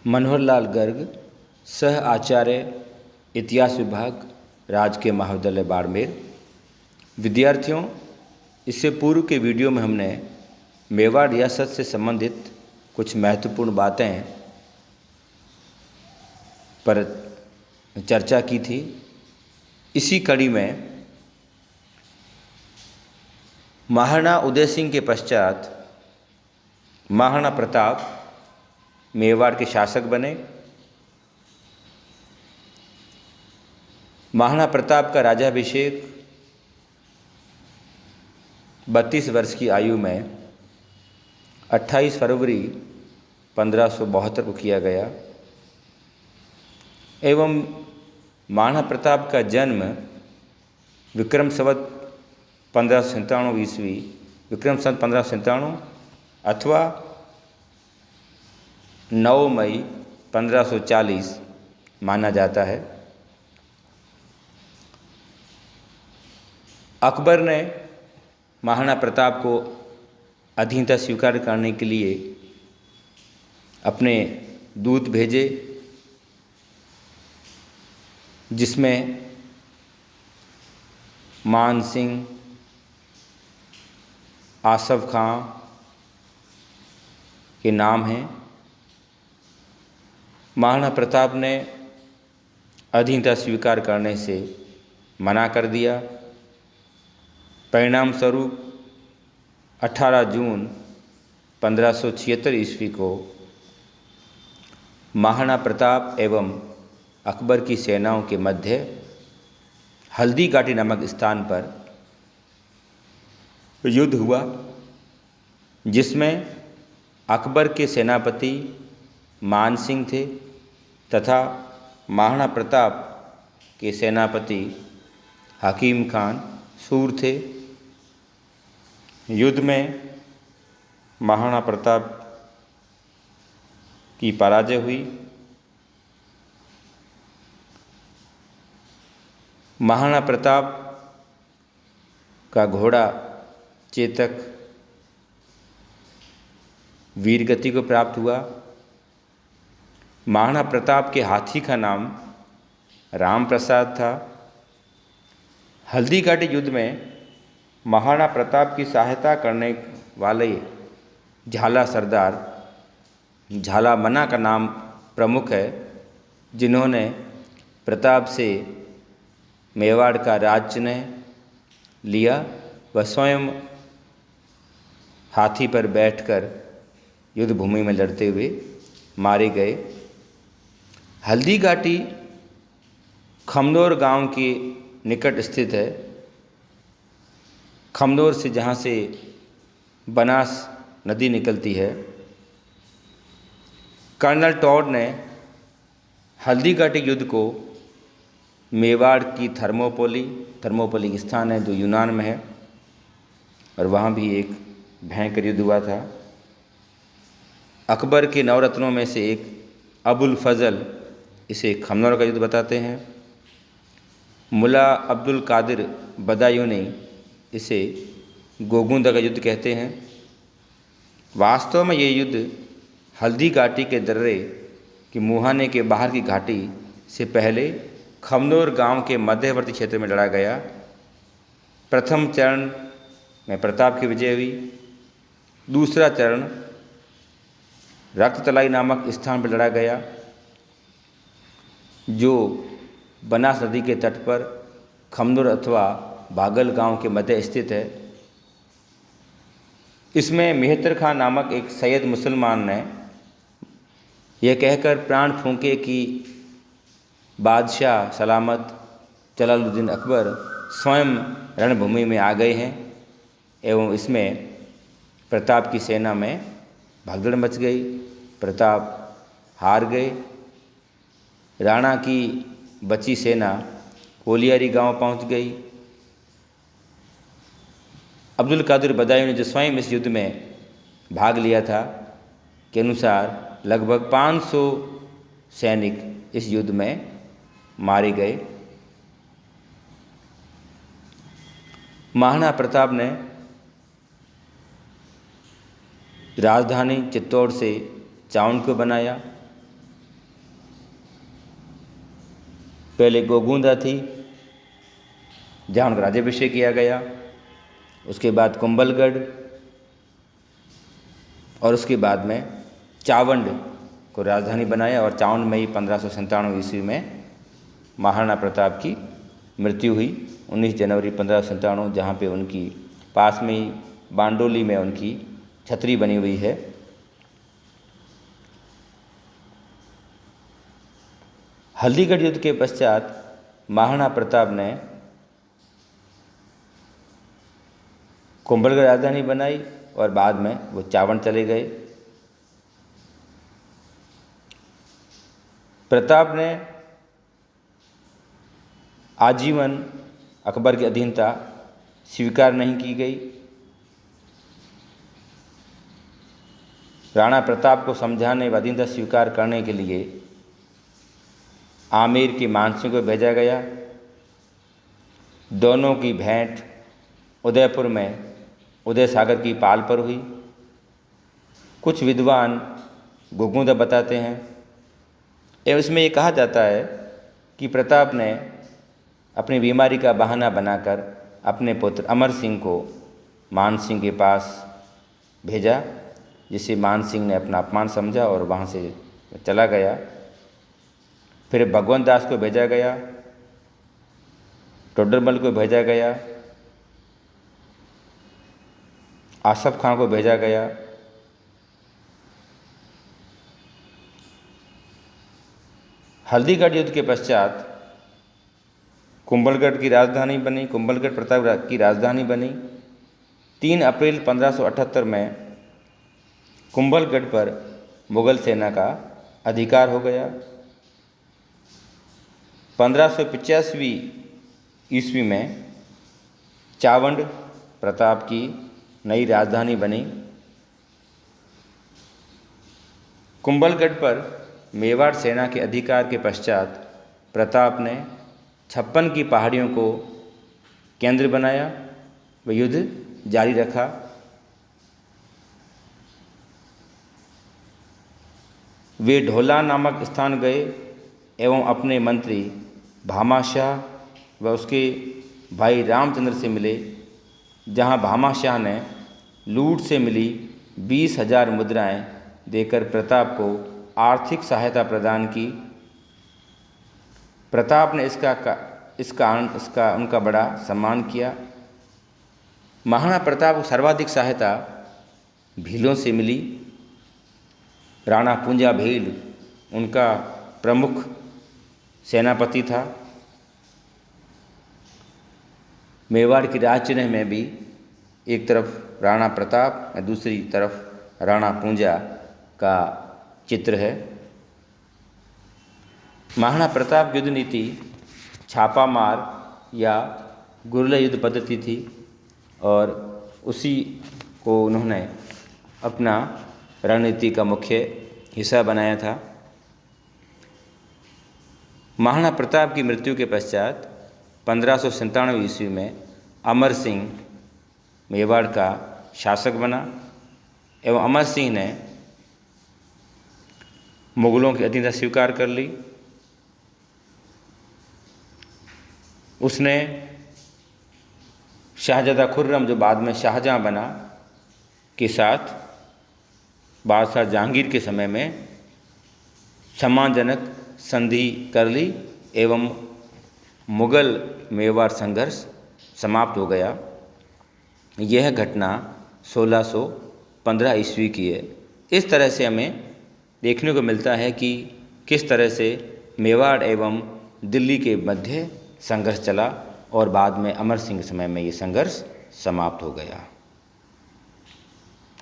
मनोहर लाल गर्ग, सह आचार्य इतिहास विभाग, राजकीय महाविद्यालय बाड़मेर। विद्यार्थियों, इससे पूर्व के वीडियो में हमने मेवाड़ रियासत से संबंधित कुछ महत्वपूर्ण बातें पर चर्चा की थी। इसी कड़ी में महाराणा उदय सिंह के पश्चात महाराणा प्रताप मेवाड़ के शासक बने। महाराणा प्रताप का राज्याभिषेक 32 वर्ष की आयु में 28 फरवरी 1572 को किया गया एवं महाराणा प्रताप का जन्म विक्रम संवत 1597 ईस्वी, विक्रम संवत 1597 अथवा 9 मई 1540 माना जाता है। अकबर ने महाराणा प्रताप को अधीनता स्वीकार करने के लिए अपने दूत भेजे, जिसमें मान सिंह, आसफ खां के नाम हैं। महाराणा प्रताप ने अधीनता स्वीकार करने से मना कर दिया। परिणाम स्वरूप 18 जून 1576 ईस्वी को महाराणा प्रताप एवं अकबर की सेनाओं के मध्य हल्दी घाटी नामक स्थान पर युद्ध हुआ, जिसमें अकबर के सेनापति मान सिंह थे तथा महाराणा प्रताप के सेनापति हकीम खान सूर थे। युद्ध में महाराणा प्रताप की पराजय हुई। महाराणा प्रताप का घोड़ा चेतक वीरगति को प्राप्त हुआ। महाराणा प्रताप के हाथी का नाम राम प्रसाद था। हल्दी घाटी युद्ध में महाराणा प्रताप की सहायता करने वाले झाला सरदार झाला मना का नाम प्रमुख है, जिन्होंने प्रताप से मेवाड़ का राज्य ने लिया। वह स्वयं हाथी पर बैठकर युद्ध भूमि में लड़ते हुए मारे गए। हल्दी घाटी खमनोर गांव के निकट स्थित है। खमनोर से जहाँ से बनास नदी निकलती है। कर्नल टॉड ने हल्दी घाटी युद्ध को मेवाड़ की थर्मोपोली स्थान है जो यूनान में है, और वहाँ भी एक भयंकर युद्ध हुआ था। अकबर के नवरत्नों में से एक अबुल फजल इसे खमनोर का युद्ध बताते हैं। मुल्ला अब्दुल कादिर बदायूनी इसे गोगुंदा का युद्ध कहते हैं। वास्तव में ये युद्ध हल्दी घाटी के दर्रे के मुहाने के बाहर की घाटी से पहले खमनोर गांव के मध्यवर्ती क्षेत्र में लड़ा गया। प्रथम चरण में प्रताप की विजय हुई। दूसरा चरण रक्ततलाई नामक स्थान पर लड़ा गया, जो बनास नदी के तट पर खमनोर अथवा बागल गांव के मध्य स्थित है। इसमें मेहतर खां नामक एक सैयद मुसलमान ने यह कहकर प्राण फूंके कि बादशाह सलामत जलालुद्दीन अकबर स्वयं रणभूमि में आ गए हैं एवं इसमें प्रताप की सेना में भगदड़ मच गई। प्रताप हार गए। राणा की बची सेना कोलियारी गांव पहुंच गई। अब्दुल कादिर बदायूं ने जो स्वयं इस युद्ध में भाग लिया था के अनुसार लगभग 500 सैनिक इस युद्ध में मारे गए। महाराणा प्रताप ने राजधानी चित्तौड़ से चाउन को बनाया पहले गोगुंदा थी जहाँ उनका राज्याभिषेक किया गया, उसके बाद कुंभलगढ़ और उसके बाद में चावंड को राजधानी बनाया और चावंड में ही 1597 ईस्वी में महाराणा प्रताप की मृत्यु हुई 19 जनवरी 1597, जहाँ पे उनकी पास में ही बांडोली में उनकी छतरी बनी हुई है। हल्दीगढ़ युद्ध के पश्चात महाराणा प्रताप ने कुंभलगढ़ राजधानी बनाई और बाद में वो चावंड चले गए। प्रताप ने आजीवन अकबर की अधीनता स्वीकार नहीं की गई। राणा प्रताप को समझाने व अधीनता स्वीकार करने के लिए आमेर के मानसिंह को भेजा गया। दोनों की भेंट उदयपुर में उदय सागर की पाल पर हुई। कुछ विद्वान गोगुंदा बताते हैं एवं इसमें ये कहा जाता है कि प्रताप ने अपनी बीमारी का बहाना बनाकर अपने पुत्र अमर सिंह को मान सिंह के पास भेजा, जिसे मान सिंह ने अपना अपमान समझा और वहाँ से चला गया। फिर भगवंत दास को भेजा गया, टोडरमल को भेजा गया, आसफ खां को भेजा गया। हल्दीगढ़ युद्ध के पश्चात कुंभलगढ़ की राजधानी बनी, कुंभलगढ़ प्रताप की राजधानी बनी। 3 अप्रैल 1578 में कुंभलगढ़ पर मुगल सेना का अधिकार हो गया। 1585 ईस्वी में चावंड प्रताप की नई राजधानी बनी। कुंभलगढ़ पर मेवाड़ सेना के अधिकार के पश्चात प्रताप ने 56 की पहाड़ियों को केंद्र बनाया व युद्ध जारी रखा। वे ढोला नामक स्थान गए एवं अपने मंत्री भामा शाह व उसके भाई रामचंद्र से मिले, जहां भामा शाह ने लूट से मिली 20,000 मुद्राएं देकर प्रताप को आर्थिक सहायता प्रदान की। प्रताप ने इसका उनका बड़ा सम्मान किया। महाराणा प्रताप को सर्वाधिक सहायता भीलों से मिली। राणा पूंजा भील उनका प्रमुख सेनापति था। मेवाड़ की राजचिन्ह में भी एक तरफ राणा प्रताप और दूसरी तरफ राणा पूंजा का चित्र है। महाराणा प्रताप युद्ध नीति छापा मार या गुरिल्ला युद्ध पद्धति थी और उसी को उन्होंने अपना रणनीति का मुख्य हिस्सा बनाया था। महाराणा प्रताप की मृत्यु के पश्चात 1597 ईस्वी में अमर सिंह मेवाड़ का शासक बना एवं अमर सिंह ने मुगलों की अधीनता स्वीकार कर ली। उसने शाहजादा खुर्रम, जो बाद में शाहजहां बना, के साथ बादशाह जहांगीर के समय में सम्मानजनक संधि कर ली एवं मुगल मेवाड़ संघर्ष समाप्त हो गया। यह घटना 1615 ईस्वी की है। इस तरह से हमें देखने को मिलता है कि किस तरह से मेवाड़ एवं दिल्ली के मध्य संघर्ष चला और बाद में अमर सिंह के समय में ये संघर्ष समाप्त हो गया।